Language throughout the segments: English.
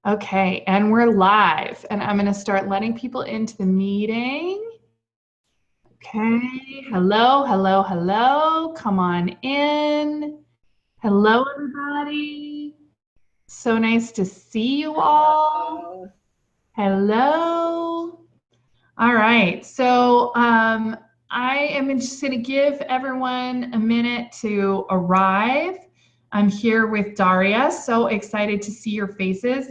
Okay, and we're live, and I'm going to start letting people into the meeting. Okay, hello, hello, hello. Come on in. Hello, everybody. So nice to see you all. Hello. All right, so I am just going to give everyone a minute to arrive. I'm here with Daria. So excited to see your faces.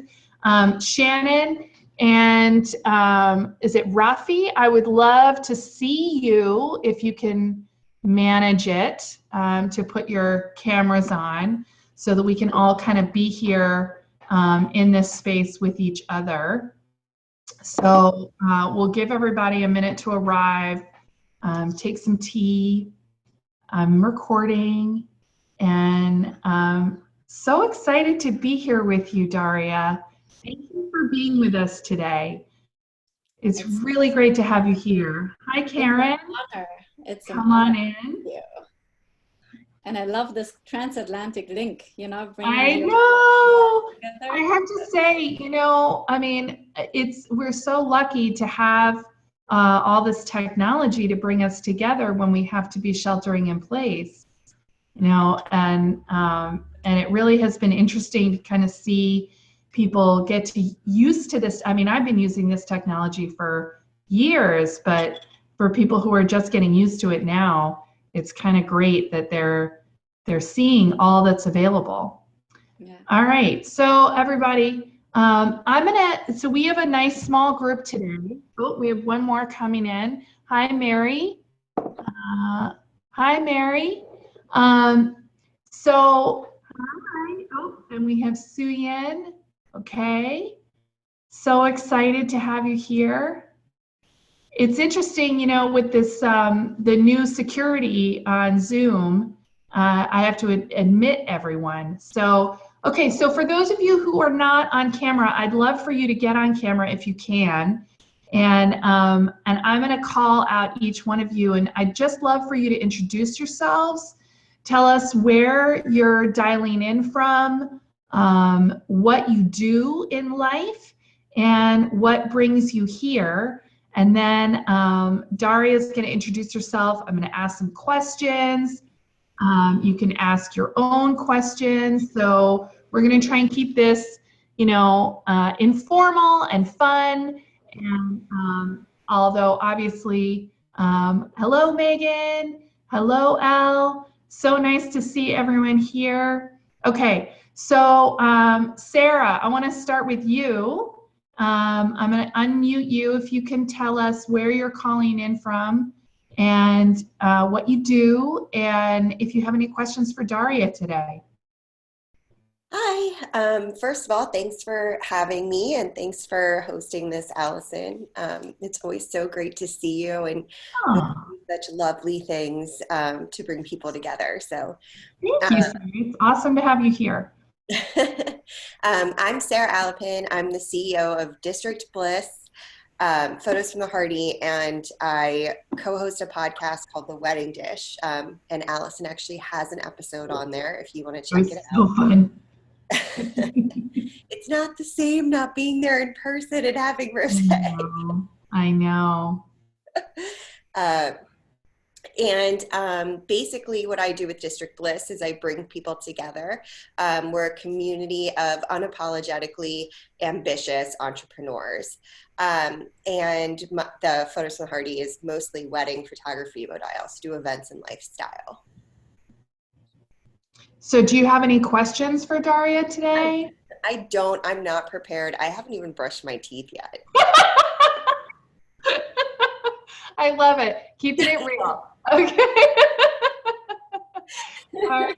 Shannon and is it Rafi? I would love to see you if you can manage it to put your cameras on so that we can all kind of be here in this space with each other. So we'll give everybody a minute to arrive, take some tea. I'm recording, and so excited to be here with you, Daria. Thank you for being with us today. It's really great to have you here. Hi, Karen. It's an honor. Come on in. Thank you. And I love this transatlantic link, you know. I know. I have to say, you know, I mean, we're so lucky to have all this technology to bring us together when we have to be sheltering in place, you know, and it really has been interesting to kind of see people get used to this. I mean, I've been using this technology for years, but for people who are just getting used to it now, it's kind of great that they're seeing all that's available. Yeah. All right, so everybody, so we have a nice small group today. Oh, we have one more coming in. Hi, Mary. Hi, Mary. So, hi. Oh, and we have Suyin. Okay. So excited to have you here. It's interesting, you know, with this, the new security on Zoom, I have to admit everyone. So, okay, so for those of you who are not on camera, I'd love for you to get on camera if you can. And I'm gonna call out each one of you, and I'd just love for you to introduce yourselves. Tell us where you're dialing in from, what you do in life, and what brings you here. And then Daria's going to introduce herself. I'm going to ask some questions. You can ask your own questions. So we're going to try and keep this, you know, informal and fun. And although obviously, hello, Meaghan. Hello, Elle. So nice to see everyone here. Okay, so Sara, I want to start with you. I'm going to unmute you if you can tell us where you're calling in from and what you do, and if you have any questions for Daria today. Hi. First of all, thanks for having me, and thanks for hosting this, Allison. It's always so great to see you and such lovely things to bring people together. So thank you, Sara. It's awesome to have you here. I'm Sara Alepin. I'm the CEO of District Bliss, Photos from the Hardy, and I co-host a podcast called The Wedding Dish. And Allison actually has an episode on there if you want to check it out. So fun. It's not the same not being there in person and having rosé. I know. Basically what I do with District Bliss is I bring people together. We're a community of unapologetically ambitious entrepreneurs. And the Photos from the Hardy is mostly wedding photography, but I also do events and lifestyle. So do you have any questions for Daria today? I don't. I'm not prepared. I haven't even brushed my teeth yet. I love it. Keeping it real. Okay. All right.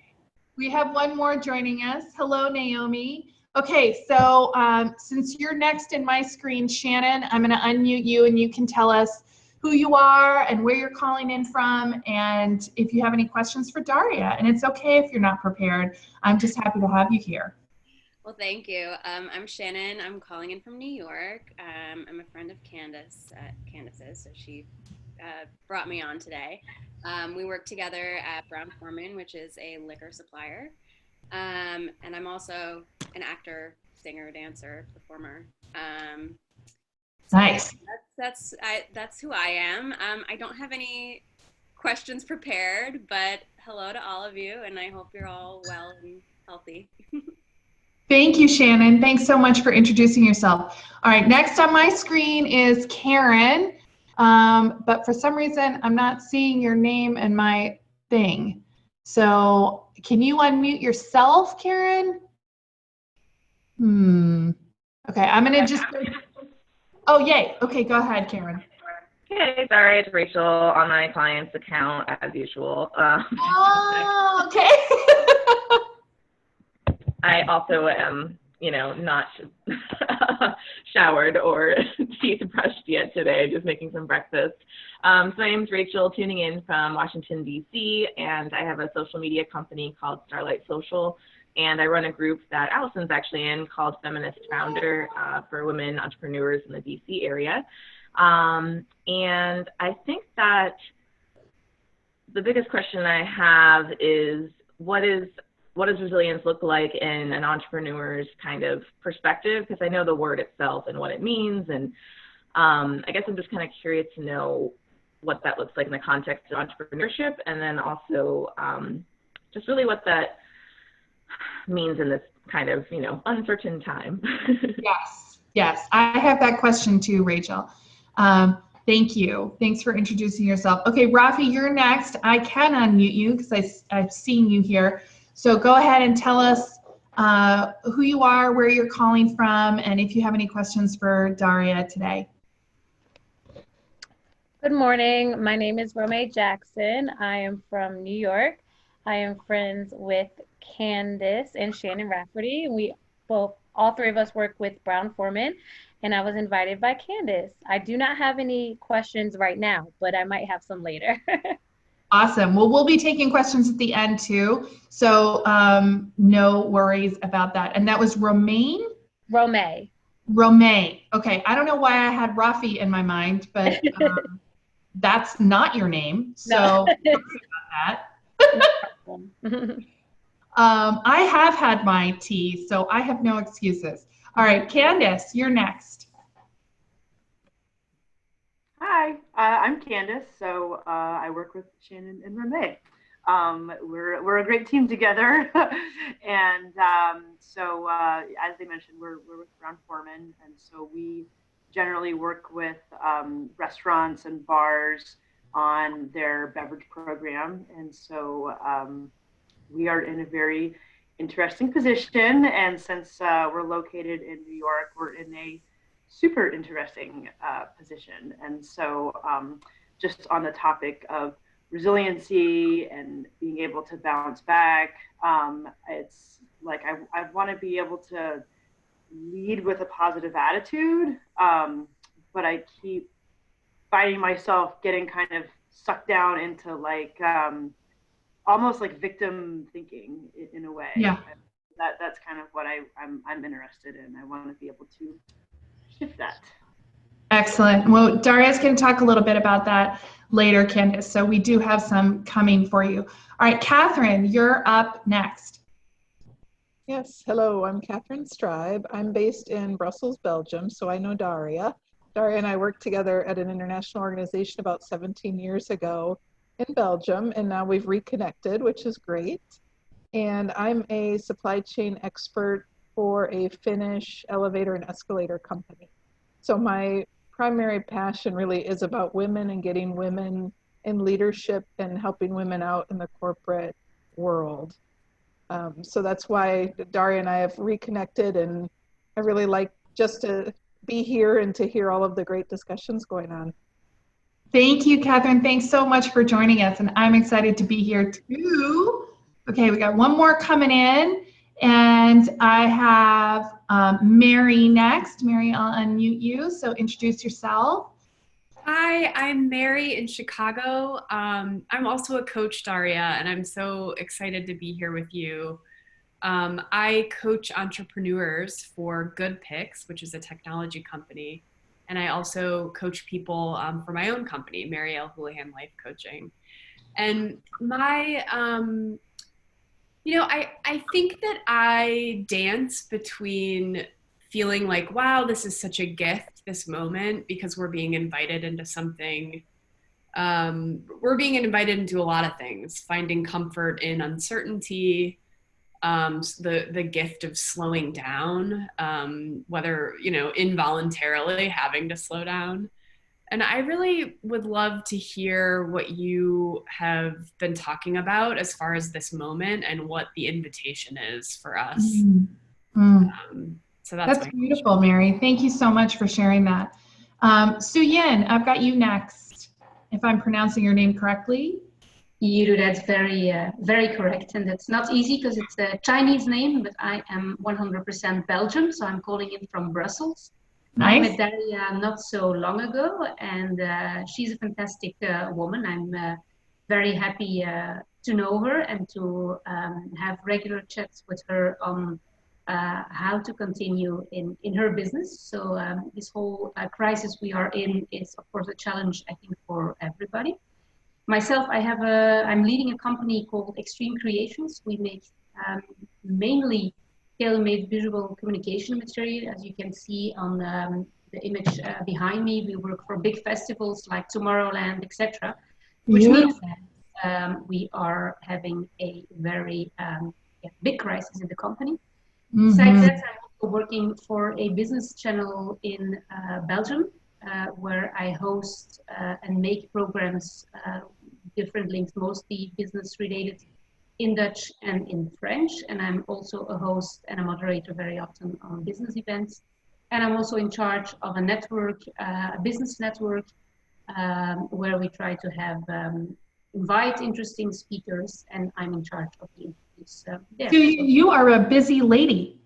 We have one more joining us. Hello, Naomi. Okay, so since you're next in my screen, Shannon, I'm going to unmute you and you can tell us who you are and where you're calling in from, and if you have any questions for Daria. And it's okay if you're not prepared. I'm just happy to have you here. Well, thank you. I'm Shannon. I'm calling in from New York. I'm a friend of Candice's, so she brought me on today. We work together at Brown-Forman, which is a liquor supplier. And I'm also an actor, singer, dancer, performer. Nice. That's who I am. I don't have any questions prepared, but hello to all of you, and I hope you're all well and healthy. Thank you, Shannon. Thanks so much for introducing yourself. All right, next on my screen is Karen, but for some reason, I'm not seeing your name in my thing. So can you unmute yourself, Karen? Okay, I'm gonna just, oh, yay. Okay, go ahead, Karen. Hey, sorry, it's Rachel on my client's account as usual. Oh, okay. I also am, not showered or teeth brushed yet today, just making some breakfast. So my name is Rachel, tuning in from Washington, D.C., and I have a social media company called Starlight Social, and I run a group that Allison's actually in called Feminist Founder for women entrepreneurs in the D.C. area. And I think that the biggest question I have is what does resilience look like in an entrepreneur's kind of perspective? Because I know the word itself and what it means, and I guess I'm just kind of curious to know what that looks like in the context of entrepreneurship, and then also just really what that means in this kind of, uncertain time. Yes, I have that question too, Rachel. Thank you. Thanks for introducing yourself. Okay, Rafi, you're next. I can unmute you because I've seen you here. So go ahead and tell us who you are, where you're calling from, and if you have any questions for Daria today. Good morning. My name is Rome Jackson. I am from New York. I am friends with Candice and Shannon Rafferty. We all three of us work with Brown-Forman, and I was invited by Candice. I do not have any questions right now, but I might have some later. Awesome. Well, we'll be taking questions at the end too, so no worries about that. And that was Romaine? Rome. Okay, I don't know why I had Rafi in my mind, but that's not your name, so No. about that. I have had my tea, so I have no excuses. All right, Candice, you're next. Hi, I'm Candice. So I work with Shannon and Renee. We're a great team together, and so as they mentioned, we're with Brown-Forman, and so we generally work with restaurants and bars on their beverage program, and so we are in a very interesting position, and since we're located in New York, we're in a super interesting position. And so just on the topic of resiliency and being able to bounce back, it's like I want to be able to lead with a positive attitude, but I keep finding myself getting kind of sucked down into like almost like victim thinking in a way. Yeah. That's kind of what I'm interested in. I want to be able to shift that. Excellent. Well, Daria's going to talk a little bit about that later, Candice. So we do have some coming for you. All right, Catherine, you're up next. Yes, hello, I'm Catherine Streb. I'm based in Brussels, Belgium, so I know Daria. Daria and I worked together at an international organization about 17 years ago in Belgium, and now we've reconnected, which is great. And I'm a supply chain expert for a Finnish elevator and escalator company. So my primary passion really is about women and getting women in leadership and helping women out in the corporate world. So that's why Daria and I have reconnected, and I really like just to be here and to hear all of the great discussions going on. Thank you, Catherine. Thanks so much for joining us, and I'm excited to be here too. Okay, we got one more coming in, and I have Mary next. Mary, I'll unmute you, so introduce yourself. Hi, I'm Mary in Chicago. I'm also a coach, Daria, and I'm so excited to be here with you. I coach entrepreneurs for Good Picks, which is a technology company, and I also coach people for my own company, Houlihan Life Coaching. And my, I think that I dance between feeling like, wow, this is such a gift, this moment, because we're being invited into something. We're being invited into a lot of things, finding comfort in uncertainty, the gift of slowing down, whether, you know, involuntarily having to slow down. And I really would love to hear what you have been talking about as far as this moment and what the invitation is for us. So that's beautiful, Mary. Thank you so much for sharing that. Su-Yin, I've got you next, if I'm pronouncing your name correctly. You do that very correct. And it's not easy because it's a Chinese name, but I am 100% Belgium. So I'm calling in from Brussels. Nice. I met Daria not so long ago, and she's a fantastic woman. I'm very happy to know her and to have regular chats with her on how to continue in her business. So this whole crisis we are in is, of course, a challenge, I think, for everybody. Myself, I'm leading a company called Extreme Creations. We make mainly tailor-made visual communication material. As you can see on the image behind me, we work for big festivals like Tomorrowland, etc. Which means that we are having a very big crisis in the company. Besides that, I'm also working for a business channel in Belgium, where I host and make programs, different links, mostly business related, in Dutch and in French. And I'm also a host and a moderator very often on business events. And I'm also in charge of a network, a business network, where we try to have invite interesting speakers, and I'm in charge of the interviews there. So you are a busy lady.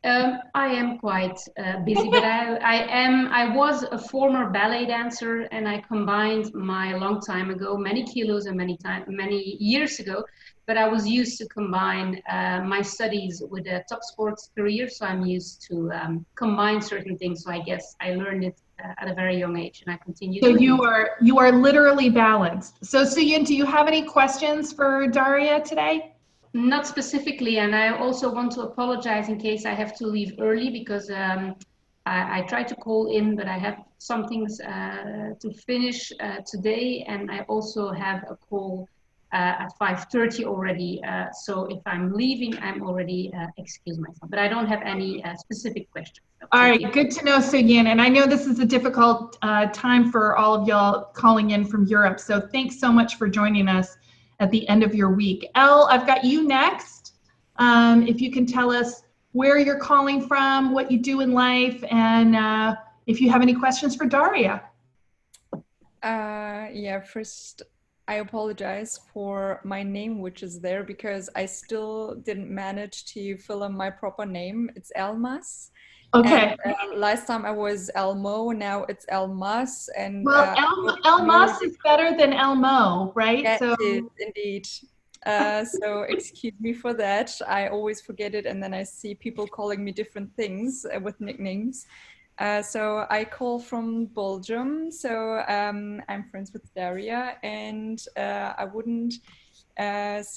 I am quite busy, but I was a former ballet dancer, and I combined my long time ago, many kilos and many years ago, but I was used to combine my studies with a top sports career, so I'm used to combine certain things. So I guess I learned it at a very young age, and I continue. So you are literally balanced. So Su-Yin, do you have any questions for Daria today? Not specifically, and I also want to apologize in case I have to leave early, because I tried to call in, but I have some things to finish today, and I also have a call at 5:30 already. So if I'm leaving, I'm already excuse myself, but I don't have any specific questions. So all right, good to know, Su-Yin. And I know this is a difficult time for all of y'all calling in from Europe, so thanks so much for joining us at the end of your week. Elle, I've got you next. If you can tell us where you're calling from, what you do in life, and if you have any questions for Daria. Yeah, first, I apologize for my name, which is there, because I still didn't manage to fill in my proper name. It's Elmas. Okay. And, last time I was Elmo, now it's Elmas. And well, Elmas is better than Elmo, right? Yeah, so it is, indeed. So excuse me for that. I always forget it, and then I see people calling me different things with nicknames. So I call from Belgium. So I'm friends with Daria, and I wouldn't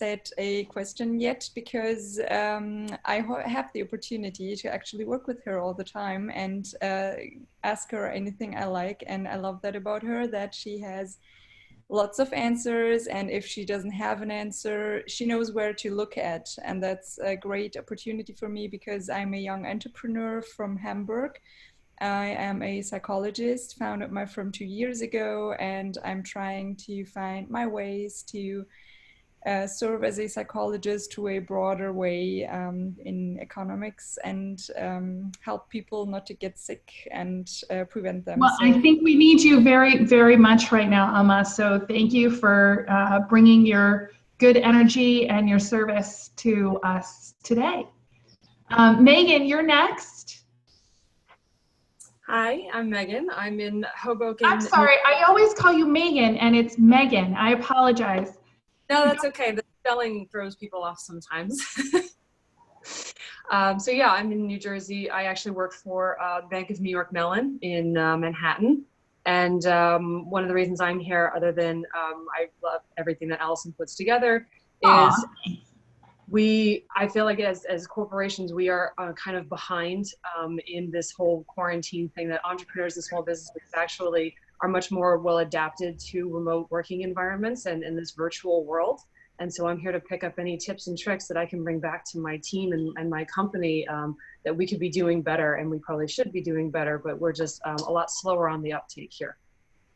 set a question yet, because I have the opportunity to actually work with her all the time and ask her anything I like. And I love that about her, that she has lots of answers, and if she doesn't have an answer, she knows where to look at. And that's a great opportunity for me, because I'm a young entrepreneur from Hamburg. I am a psychologist, founded my firm 2 years ago, and I'm trying to find my ways to serve as a psychologist to a broader way in economics, and help people not to get sick and prevent them. Well, I think we need you very, very much right now, Alma. So thank you for bringing your good energy and your service to us today. Meaghan, you're next. Hi, I'm Meaghan. I'm in Hoboken. I'm sorry, I always call you Meaghan and it's Meaghan. I apologize. No, that's okay. The spelling throws people off sometimes. So yeah, I'm in New Jersey. I actually work for Bank of New York Mellon in Manhattan. And one of the reasons I'm here, other than I love everything that Allison puts together, is I feel like as corporations, we are kind of behind in this whole quarantine thing, that entrepreneurs and small businesses actually are much more well adapted to remote working environments and in this virtual world. And so I'm here to pick up any tips and tricks that I can bring back to my team and my company that we could be doing better, and we probably should be doing better, but we're just a lot slower on the uptake here.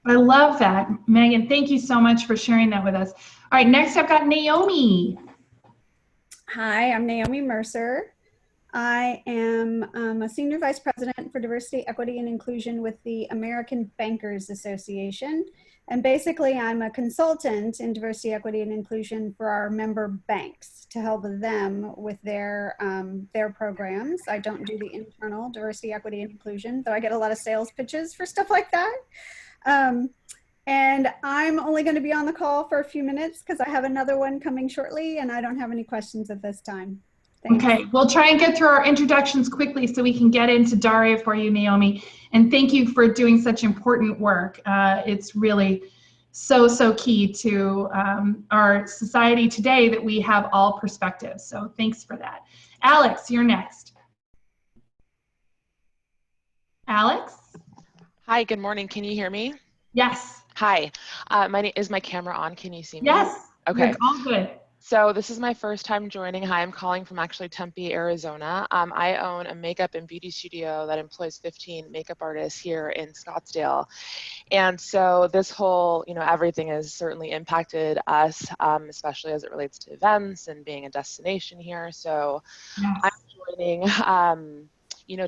I love that, Meaghan. Thank you so much for sharing that with us. All right, next I've got Naomi. Hi, I'm Naomi Mercer. I am a Senior Vice President for Diversity, Equity, and Inclusion with the American Bankers Association. And basically, I'm a consultant in diversity, equity, and inclusion for our member banks to help them with their programs. I don't do the internal diversity, equity, and inclusion, though I get a lot of sales pitches for stuff like that. And I'm only going to be on the call for a few minutes because I have another one coming shortly, and I don't have any questions at this time. Thanks. Okay, we'll try and get through our introductions quickly so we can get into Daria for you, Naomi. And thank you for doing such important work. It's really so key to our society today that we have all perspectives. So thanks for that. Alex, you're next. Alex? Hi, good morning. Can you hear me? Yes. Hi. Is my camera on? Can you see me? Yes. Okay. You're all good. So this is my first time joining. Hi, I'm calling from actually Tempe, Arizona. I own a makeup and beauty studio that employs 15 makeup artists here in Scottsdale. And so this whole, everything has certainly impacted us, especially as it relates to events and being a destination here. So yes. I'm joining,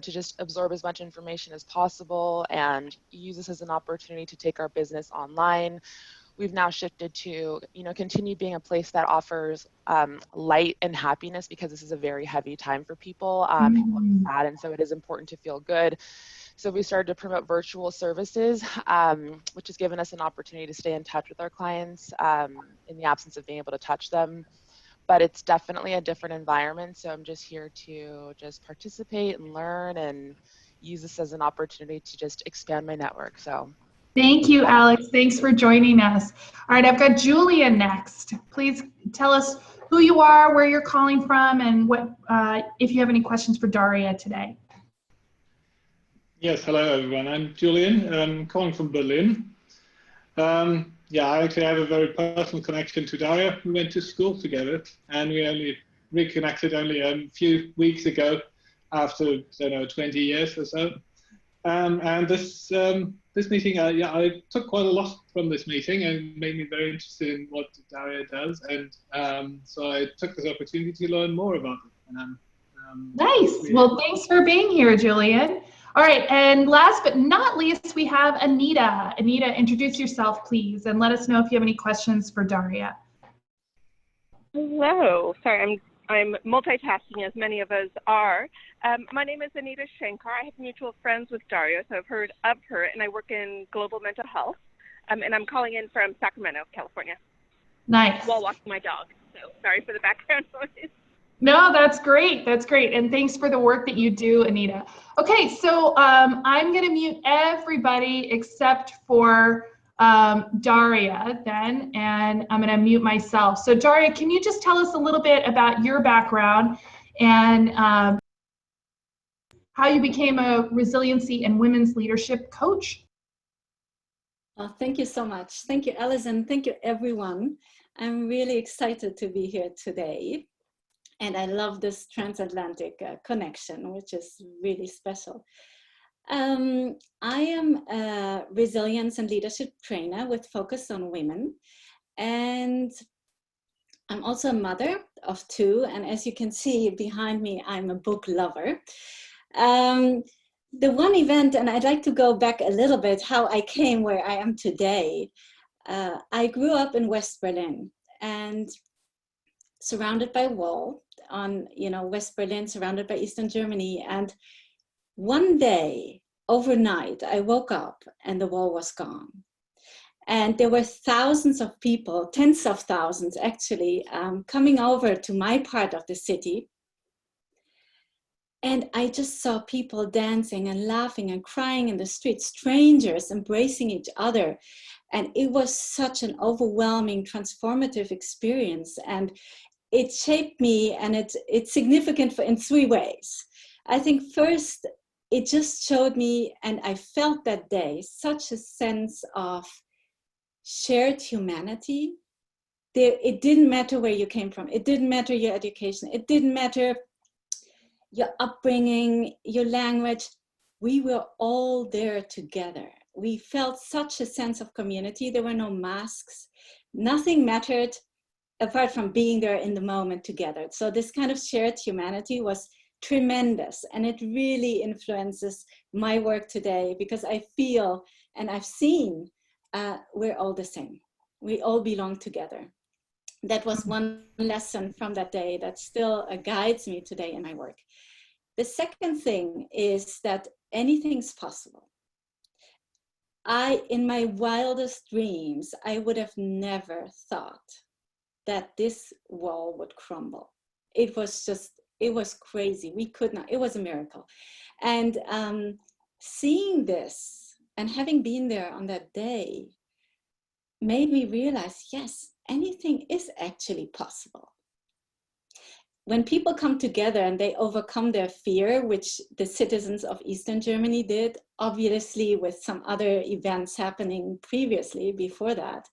to just absorb as much information as possible and use this as an opportunity to take our business online. We've now shifted to, continue being a place that offers light and happiness, because this is a very heavy time for people. People are sad, and so it is important to feel good. So we started to promote virtual services, which has given us an opportunity to stay in touch with our clients in the absence of being able to touch them. But it's definitely a different environment, so I'm just here to just participate and learn and use this as an opportunity to just expand my network. So. Thank you, Alex. Thanks for joining us. All right, I've got Julian next. Please tell us who you are, where you're calling from, and what if you have any questions for Daria today. Yes, hello everyone. I'm Julian. I'm calling from Berlin. I actually have a very personal connection to Daria. We went to school together, and we only reconnected only a few weeks ago after, 20 years or so. And this meeting, I took quite a lot from this meeting and made me very interested in what Daria does. And so I took this opportunity to learn more about it. And nice. Well, thanks for being here, Julian. All right, and last but not least, we have Anita. Anita, introduce yourself, please, and let us know if you have any questions for Daria. Hello. Sorry, I'm multitasking, as many of us are. My name is Anita Shankar. I have mutual friends with Daria, so I've heard of her, and I work in global mental health. And I'm calling in from Sacramento, California. Nice. While walking my dog, so sorry for the background noise. No, that's great. That's great. And thanks for the work that you do, Anita. Okay, so I'm going to mute everybody except for Daria then, and I'm going to mute myself. So Daria, can you just tell us a little bit about your background and how you became a resiliency and women's leadership coach? Thank you so much. Thank you, Alison. Thank you, everyone. I'm really excited to be here today. And I love this transatlantic connection, which is really special. I am a resilience and leadership trainer with focus on women. And I'm also a mother of 2. And as you can see behind me, I'm a book lover. The one event, and I'd like to go back a little bit, how I came where I am today. I grew up in West Berlin and surrounded by a wall on, West Berlin, surrounded by Eastern Germany. And one day, overnight, I woke up and the wall was gone. And there were thousands of people, tens of thousands actually, coming over to my part of the city. And I just saw people dancing and laughing and crying in the streets, strangers embracing each other. And it was such an overwhelming, transformative experience. And it shaped me, and it's significant in 3 ways. I think first, it just showed me, and I felt that day, such a sense of shared humanity. It didn't matter where you came from. It didn't matter your education. It didn't matter your upbringing, your language. We were all there together. We felt such a sense of community. There were no masks. Nothing mattered apart from being there in the moment together. So this kind of shared humanity was tremendous, and it really influences my work today, because I feel, and I've seen, we're all the same. We all belong together. That was one lesson from that day that still guides me today in my work. The second thing is that anything's possible. In my wildest dreams, I would have never thought that this wall would crumble. It was crazy. We could not, it was a miracle. And seeing this and having been there on that day made me realize, yes, anything is actually possible. When people come together and they overcome their fear, which the citizens of Eastern Germany did, obviously with some other events happening previously before that,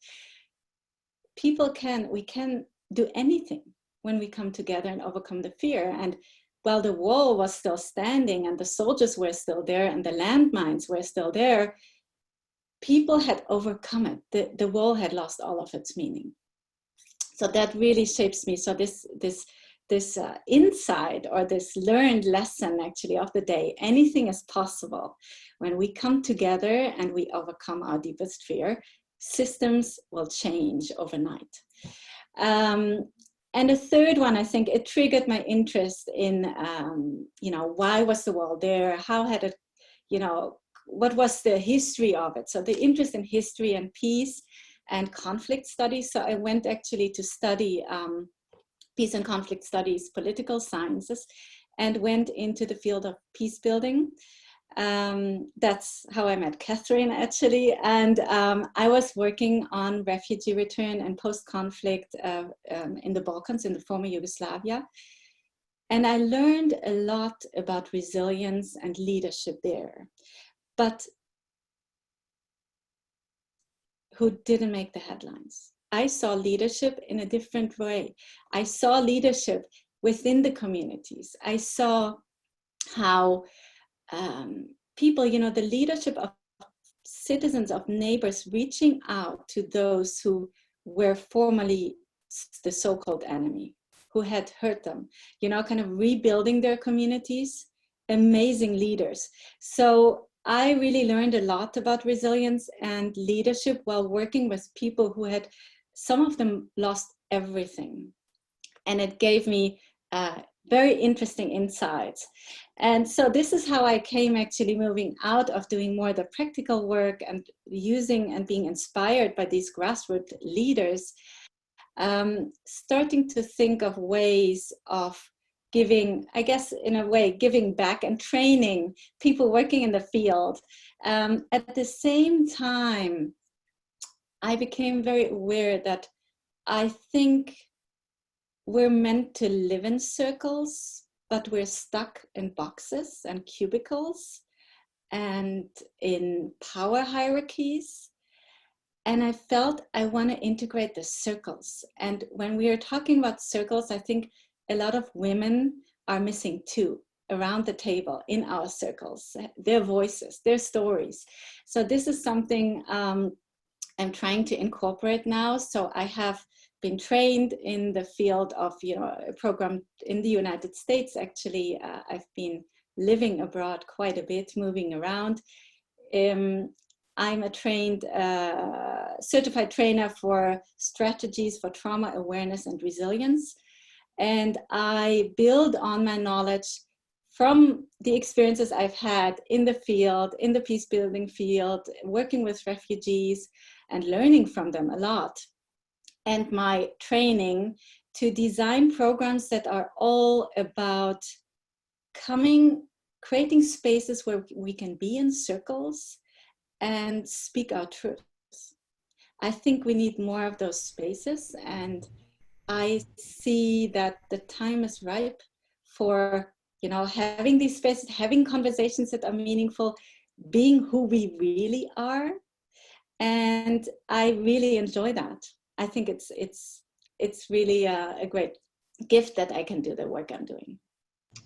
we can do anything when we come together and overcome the fear. And while the wall was still standing and the soldiers were still there and the landmines were still there, people had overcome it. The wall had lost all of its meaning. So that really shapes me. So this insight, or this learned lesson actually of the day, anything is possible when we come together and we overcome our deepest fear. Systems will change overnight. And the third one, I think it triggered my interest in, why was the wall there? How had it, what was the history of it? So the interest in history and peace and conflict studies. So I went actually to study peace and conflict studies, political sciences, and went into the field of peace building. That's how I met Catherine, actually. And I was working on refugee return and post-conflict in the Balkans, in the former Yugoslavia. And I learned a lot about resilience and leadership there, but who didn't make the headlines. I saw leadership in a different way. I saw leadership within the communities. I saw how people, the leadership of citizens, of neighbors, reaching out to those who were formerly the so-called enemy, who had hurt them, kind of rebuilding their communities, amazing leaders. So I really learned a lot about resilience and leadership while working with people who had, some of them lost everything. And it gave me very interesting insights. And so this is how I came actually moving out of doing more the practical work and using and being inspired by these grassroots leaders, starting to think of ways of giving, I guess in a way, giving back and training people working in the field. At the same time, I became very aware that I think we're meant to live in circles, but we're stuck in boxes and cubicles and in power hierarchies. And I felt I want to integrate the circles. And when we are talking about circles, I think a lot of women are missing too, around the table in our circles, their voices, their stories. So this is something I'm trying to incorporate now. So I have been trained in the field of, a program in the United States. Actually, I've been living abroad quite a bit, moving around. I'm a trained, certified trainer for strategies for trauma awareness and resilience. And I build on my knowledge from the experiences I've had in the field, in the peace building field, working with refugees and learning from them a lot. And my training to design programs that are all about creating spaces where we can be in circles and speak our truth. I think we need more of those spaces, and I see that the time is ripe for, having these spaces, having conversations that are meaningful, being who we really are. And I really enjoy that. I think it's really a great gift that I can do the work I'm doing.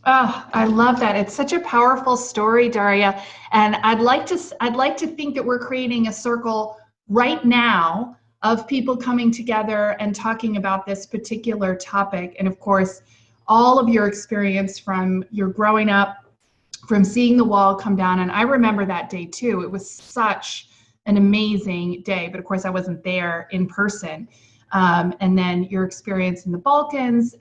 Oh, I love that. It's such a powerful story, Daria. And I'd like to think that we're creating a circle right now of people coming together and talking about this particular topic. And of course, all of your experience from your growing up, from seeing the wall come down. And I remember that day too. It was such an amazing day, but of course I wasn't there in person. And then your experience in the Balkans.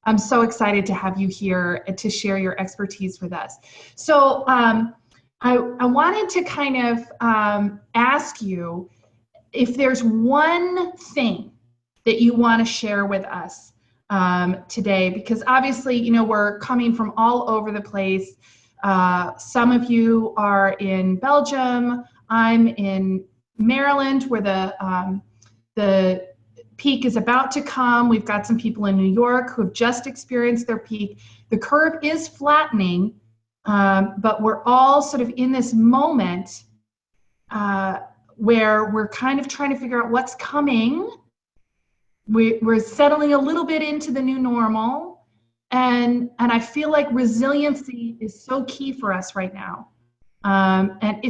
I'm so excited to have you here to share your expertise with us. So I wanted to kind of ask you if there's one thing that you want to share with us today, because obviously, we're coming from all over the place. Some of you are in Belgium. I'm in Maryland, where the peak is about to come. We've got some people in New York who have just experienced their peak. The curve is flattening, but we're all sort of in this moment where we're kind of trying to figure out what's coming. We're settling a little bit into the new normal. And I feel like resiliency is so key for us right now.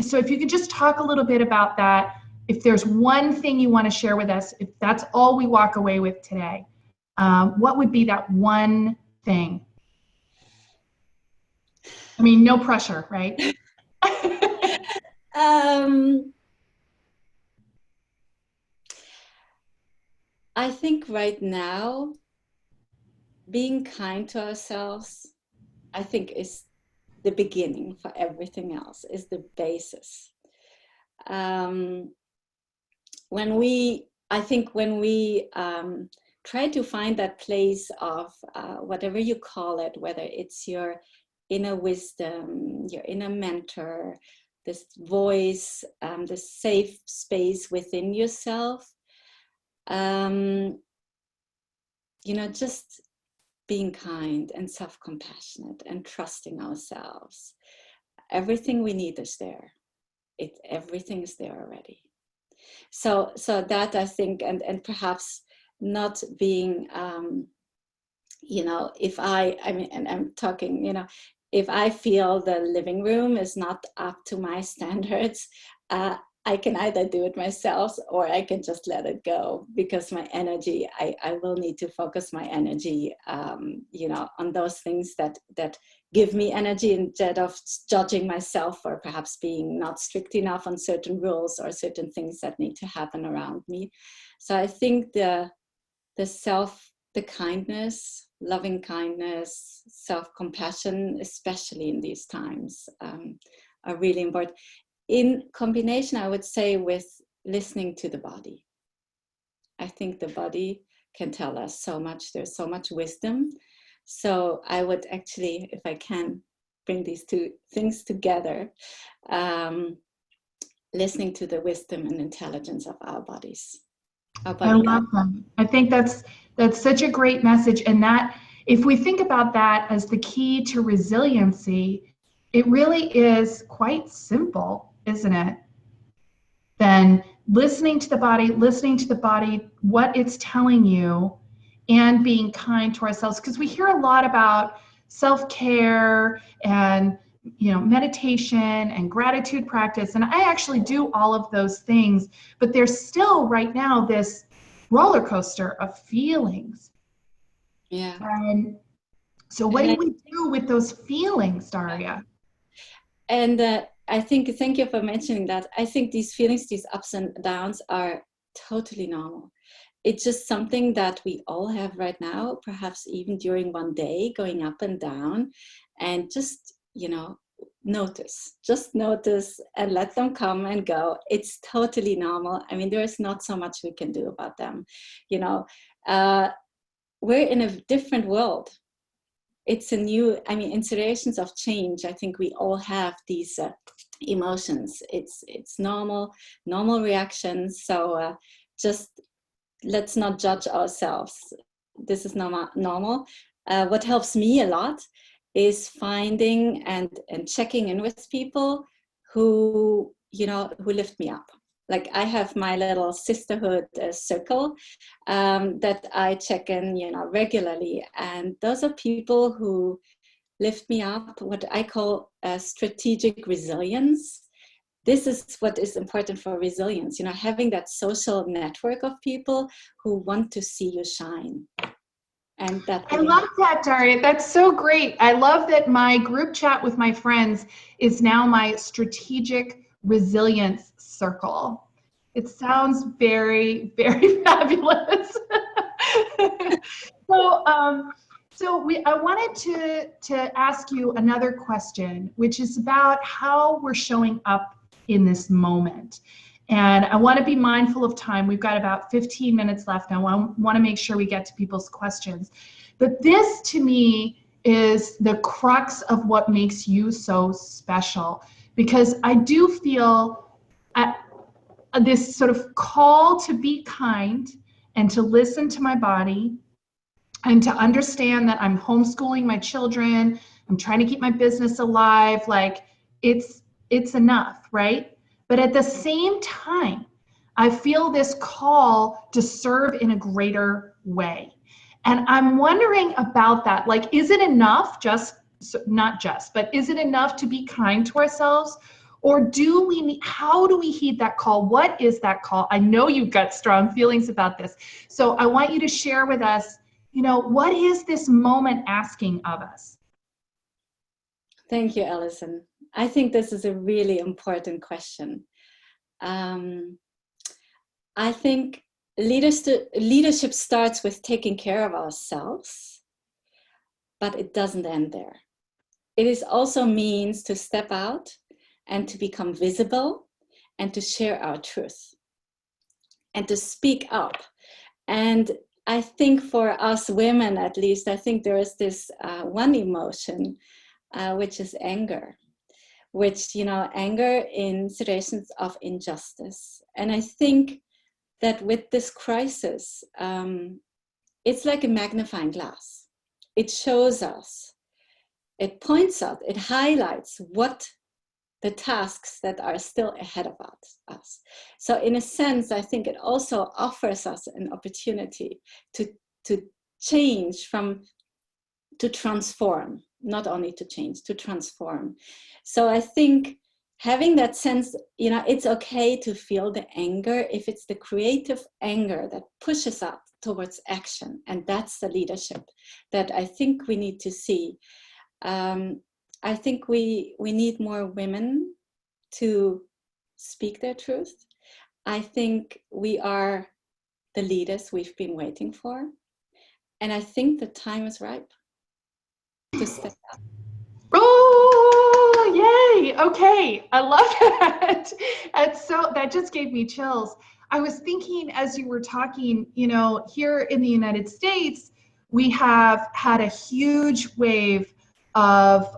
So if you could just talk a little bit about that, if there's one thing you want to share with us, if that's all we walk away with today, what would be that one thing? I mean, no pressure, right? I think right now, being kind to ourselves, I think is the beginning for everything else, is the basis. When we try to find that place of whatever you call it, whether it's your inner wisdom, your inner mentor, this voice, this safe space within yourself, just being kind and self-compassionate and trusting ourselves. Everything we need is there. Everything is there already. So that I think, and perhaps not being, if I'm talking, if I feel the living room is not up to my standards, I can either do it myself or I can just let it go, because my energy, I will need to focus my energy, on those things that give me energy, instead of judging myself for perhaps being not strict enough on certain rules or certain things that need to happen around me. So I think the kindness, loving kindness, self-compassion, especially in these times, are really important. In combination, I would say, with listening to the body. I think the body can tell us so much. There's so much wisdom. So I would actually, if I can, bring these two things together, listening to the wisdom and intelligence of our bodies. I love that. I think that's such a great message. And that, if we think about that as the key to resiliency, it really is quite simple, isn't it? Then listening to the body, what it's telling you, and being kind to ourselves. Because we hear a lot about self-care and meditation and gratitude practice. And I actually do all of those things, but there's still right now this roller coaster of feelings. Yeah. And so what do we do with those feelings, Daria? And I think, thank you for mentioning that. I think these feelings, these ups and downs, are totally normal. It's just something that we all have right now, perhaps even during one day, going up and down, and just, notice and let them come and go. It's totally normal. I mean, there is not so much we can do about them. We're in a different world. It's a new, iterations of change. I think we all have these emotions. It's normal reactions. So just let's not judge ourselves. This is normal. What helps me a lot is finding and checking in with people who, who lift me up. Like I have my little sisterhood circle that I check in, regularly. And those are people who lift me up, what I call strategic resilience. This is what is important for resilience, having that social network of people who want to see you shine. And that I love that, Daria. That's so great. I love that my group chat with my friends is now my strategic resilience circle. It sounds very, very fabulous. I wanted to ask you another question, which is about how we're showing up in this moment. And I want to be mindful of time. We've got about 15 minutes left. I want to make sure we get to people's questions. But this, to me, is the crux of what makes you so special, because I do feel this sort of call to be kind and to listen to my body and to understand that I'm homeschooling my children. I'm trying to keep my business alive. Like it's enough, right? But at the same time, I feel this call to serve in a greater way. And I'm wondering about that. Like, is it enough, but is it enough to be kind to ourselves? Or how do we heed that call? What is that call? I know you've got strong feelings about this. So I want you to share with us, what is this moment asking of us? Thank you, Allison. I think this is a really important question. I think leadership starts with taking care of ourselves, but it doesn't end there. It is also means to step out and to become visible and to share our truth and to speak up. And I think for us women, at least, I think there is this one emotion, which is anger, anger in situations of injustice. And I think that with this crisis, it's like a magnifying glass. It shows us, it points out, it highlights what the tasks that are still ahead of us. So in a sense, I think it also offers us an opportunity to change to transform, not only to change, to transform. So I think having that sense, it's okay to feel the anger if it's the creative anger that pushes us towards action. And that's the leadership that I think we need to see. I think we need more women to speak their truth. I think we are the leaders we've been waiting for. And I think the time is ripe to step up. Oh, yay. Okay. I love that. That just gave me chills. I was thinking as you were talking, here in the United States, we have had a huge wave of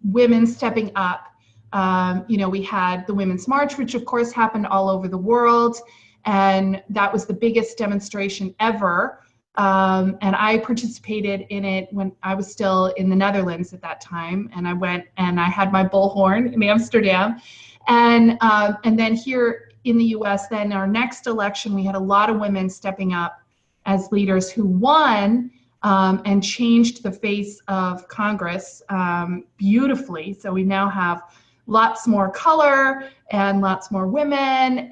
women stepping up. We had the Women's March, which of course happened all over the world. And that was the biggest demonstration ever. And I participated in it when I was still in the Netherlands at that time. And I went and I had my bullhorn in Amsterdam. And then here in the US, then our next election, we had a lot of women stepping up as leaders who won and changed the face of Congress beautifully. So we now have lots more color and lots more women.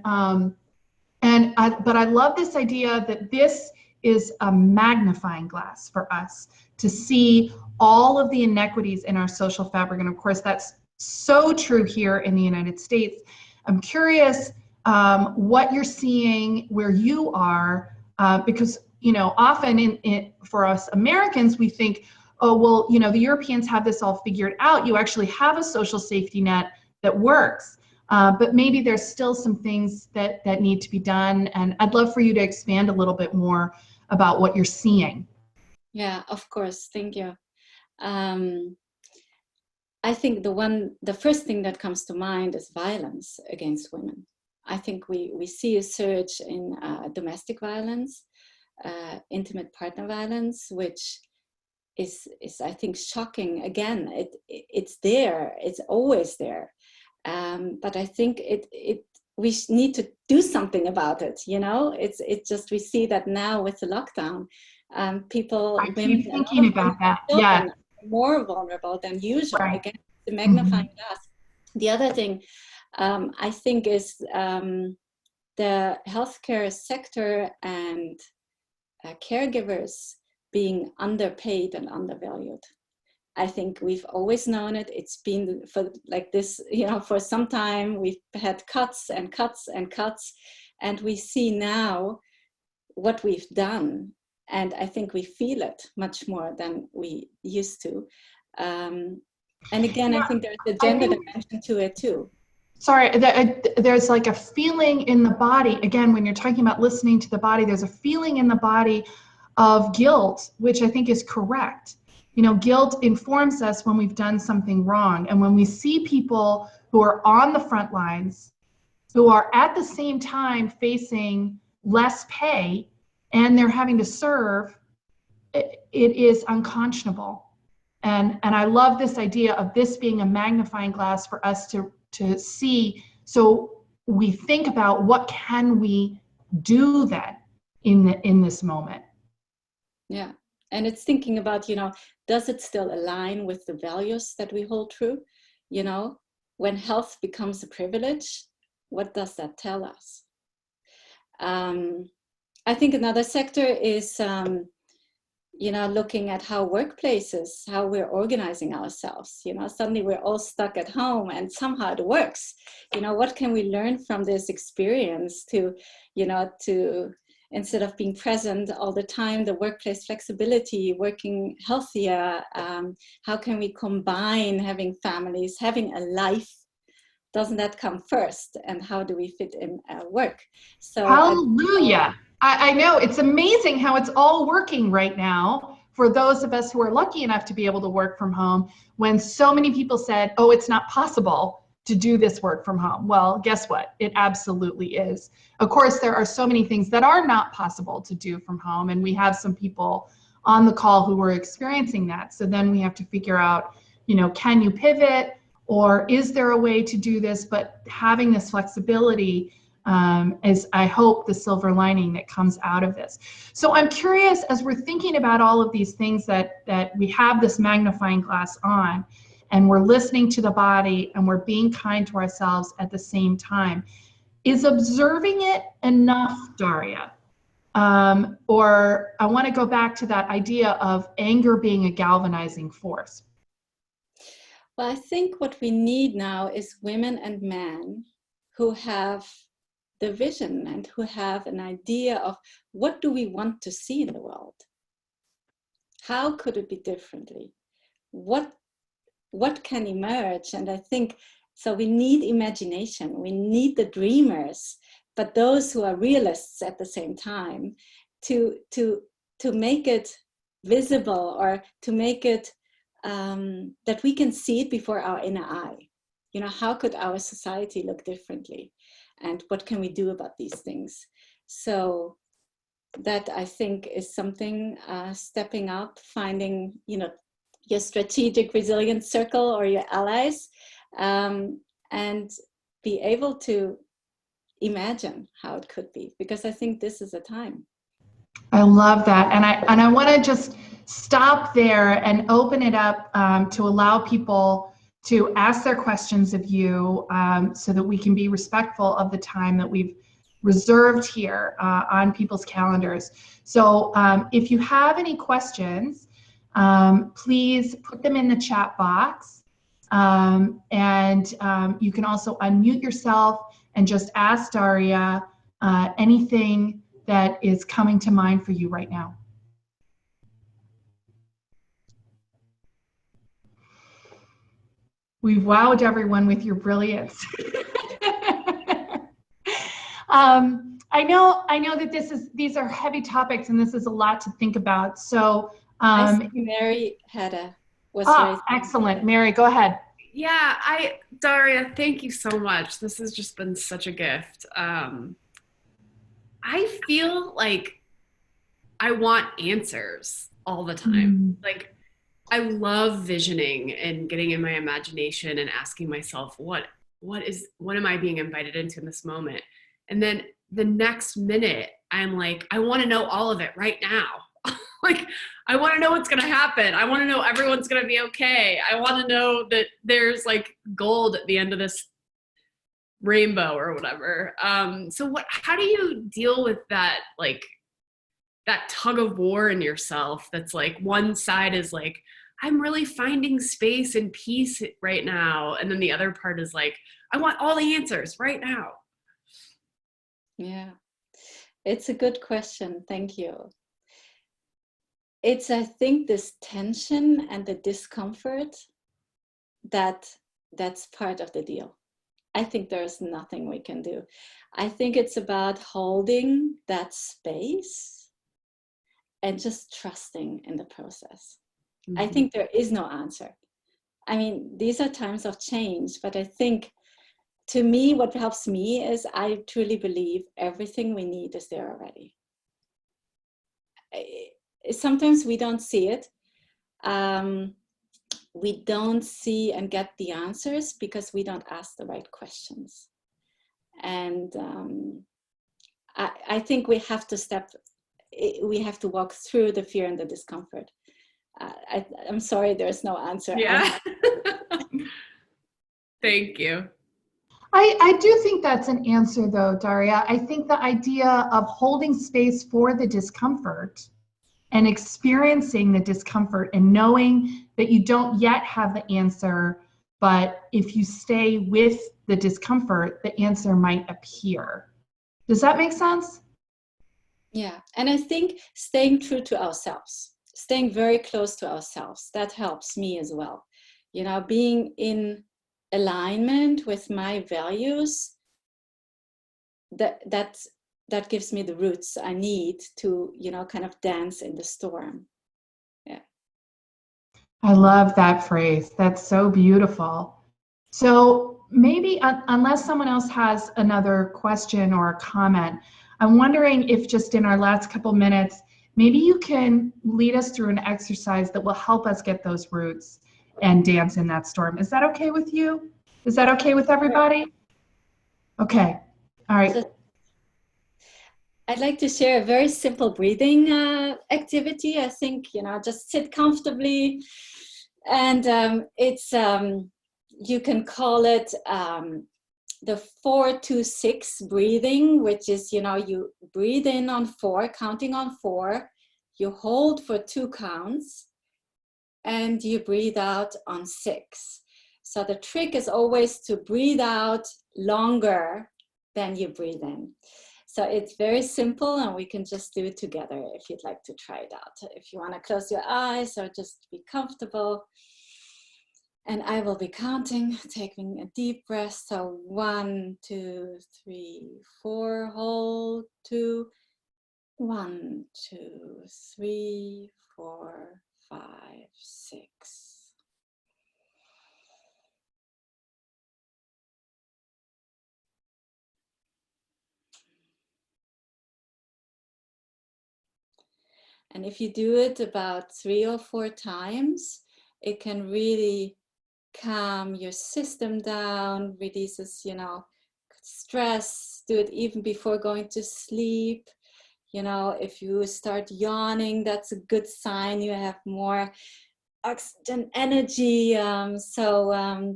But I love this idea that this is a magnifying glass for us to see all of the inequities in our social fabric. And of course, that's so true here in the United States. I'm curious what you're seeing where you are, because often for us Americans, we think, oh, well, the Europeans have this all figured out. You actually have a social safety net that works. But maybe there's still some things that need to be done. And I'd love for you to expand a little bit more about what you're seeing. Yeah, of course. Thank you. I think the first thing that comes to mind is violence against women. I think we see a surge in domestic violence, intimate partner violence, which is I think shocking. Again, it's there, it's always there, but I think we need to do something about it. You know, it's just we see that now with the lockdown, people, I women, keep thinking about that. children Yeah, are more vulnerable than usual. right. Again, the magnifying glass. The other thing I think is the healthcare sector and caregivers being underpaid and undervalued. I think we've always known it. It's been for like this, you know, for some time. We've had cuts and cuts and cuts, and we see now what we've done. And I think we feel it much more than we used to. And again, Yeah, I think there's a gender dimension to it too. Sorry, there's like a feeling in the body. Again, when you're talking about listening to the body, there's a feeling in the body of guilt, which I think is correct. You know, guilt informs us when we've done something wrong. And when we see people who are on the front lines, who are at the same time facing less pay and they're having to serve, it is unconscionable. And I love this idea of this being a magnifying glass for us to see. So we think about what can we do then in this moment. Yeah. And it's thinking about, you know, does it still align with the values that we hold true? You know, when health becomes a privilege, what does that tell us? I think another sector is, you know, looking at how workplaces, how we're organizing ourselves. You know, suddenly we're all stuck at home and somehow it works. You know, what can we learn from this experience to, you know, to, instead of being present all the time, the workplace flexibility, working healthier, how can we combine having families, having a life? Doesn't that come first? And how do we fit in work? So hallelujah. I know it's amazing how it's all working right now for those of us who are lucky enough to be able to work from home, when so many people said, oh, it's not possible to do this work from home. Well, guess what? It absolutely is. Of course, there are so many things that are not possible to do from home, and we have some people on the call who are experiencing that. So then we have to figure out, you know, can you pivot, or is there a way to do this? But having this flexibility is, I hope, the silver lining that comes out of this. So I'm curious, as we're thinking about all of these things that we have this magnifying glass on, and we're listening to the body and we're being kind to ourselves at the same time, is observing it enough, Daria? Or I want to go back to that idea of anger being a galvanizing force. Well, I think what we need now is women and men who have the vision and who have an idea of what do we want to see in the world? How could it be differently? What can emerge? And I think, so we need imagination, we need the dreamers, but those who are realists at the same time to make it visible, or to make it that we can see it before our inner eye. You know, how could our society look differently? And what can we do about these things? So that, I think, is something, stepping up, finding, you know, your strategic resilience circle or your allies, and be able to imagine how it could be, because I think this is a time. I love that. And I want to just stop there and open it up to allow people to ask their questions of you, so that we can be respectful of the time that we've reserved here on people's calendars. So if you have any questions, please put them in the chat box. And you can also unmute yourself and just ask Daria anything that is coming to mind for you right now. We've wowed everyone with your brilliance. I know that these are heavy topics and this is a lot to think about. So I see Mary was raised. Excellent. Mary, go ahead. Yeah, Daria, thank you so much. This has just been such a gift. I feel like I want answers all the time. Like, I love visioning and getting in my imagination and asking myself, what am I being invited into in this moment? And then the next minute, I'm like, I want to know all of it right now. Like, I want to know what's going to happen. I want to know everyone's going to be okay. I want to know that there's like gold at the end of this rainbow or whatever. So how do you deal with that, like that tug of war in yourself? That's like, one side is like, I'm really finding space and peace right now. And then the other part is like, I want all the answers right now. Yeah, it's a good question. Thank you. It's, I think, this tension and the discomfort that's part of the deal. I think there's nothing we can do. I think it's about holding that space and just trusting in the process. Mm-hmm. I think there is no answer. I mean, these are times of change, but I think, to me, what helps me is I truly believe everything we need is there already. Sometimes we don't see it. We don't see and get the answers because we don't ask the right questions. And I think we have to walk through the fear and the discomfort. I'm sorry, there's no answer. Yeah. Thank you. I do think that's an answer though, Daria. I think the idea of holding space for the discomfort and experiencing the discomfort and knowing that you don't yet have the answer, but if you stay with the discomfort, the answer might appear. Does that make sense? Yeah, and I think staying true to ourselves, staying very close to ourselves, that helps me as well. You know, being in alignment with my values, that gives me the roots I need to, you know, kind of dance in the storm. Yeah. I love that phrase. That's so beautiful. So maybe unless someone else has another question or a comment, I'm wondering if just in our last couple minutes, maybe you can lead us through an exercise that will help us get those roots and dance in that storm. Is that okay with you? Is that okay with everybody? Okay. All right. So I'd like to share a very simple breathing activity. I think, you know, just sit comfortably, and you can call it the 4-2-6 breathing, which is, you know, you breathe in on 4, counting on 4, you hold for 2 counts, and you breathe out on 6. So the trick is always to breathe out longer than you breathe in. So it's very simple, and we can just do it together if you'd like to try it out. If you want to close your eyes or just be comfortable. And I will be counting, taking a deep breath. So 1, 2, 3, 4, hold, 2, 1, 2, 3, 4, 5, 6. And if you do it about 3 or 4 times, it can really calm your system down, releases, you know, stress. Do it even before going to sleep. You know, if you start yawning, that's a good sign you have more oxygen energy.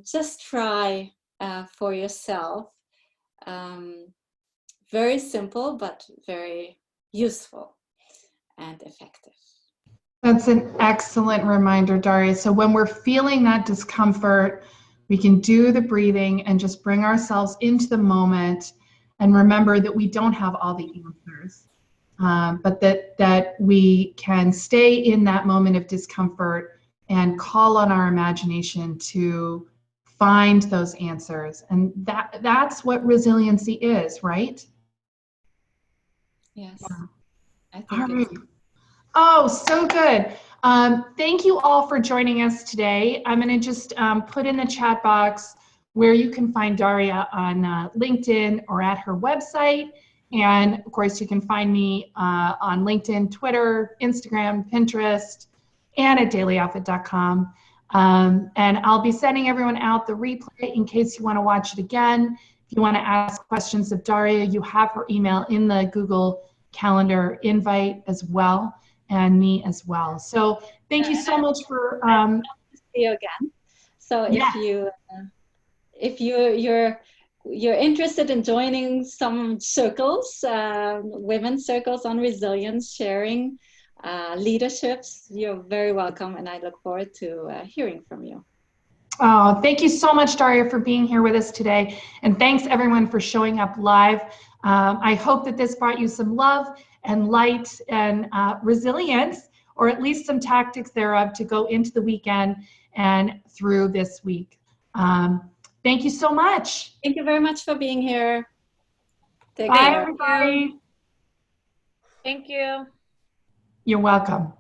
Just try for yourself. Very simple, but very useful and effective. That's an excellent reminder, Daria. So when we're feeling that discomfort, we can do the breathing and just bring ourselves into the moment and remember that we don't have all the answers, but that we can stay in that moment of discomfort and call on our imagination to find those answers. And that's what resiliency is, right? Yes. Yeah. I think all right. Oh, so good. Thank you all for joining us today. I'm going to just put in the chat box where you can find Daria on LinkedIn or at her website. And of course, you can find me on LinkedIn, Twitter, Instagram, Pinterest, and at dailyoutfit.com. And I'll be sending everyone out the replay in case you want to watch it again. If you want to ask questions of Daria, you have her email in the Google Calendar invite as well, and me as well. So thank you so much for see you again. So if yeah. you're interested in joining some circles, women's circles on resilience, sharing leaderships, you're very welcome, and I look forward to hearing from you. Oh, thank you so much, Daria, for being here with us today. And thanks everyone for showing up live. I hope that this brought you some love and light and resilience, or at least some tactics thereof to go into the weekend and through this week. Thank you so much. Thank you very much for being here. Take Bye, care. everybody. Thank you. You're welcome.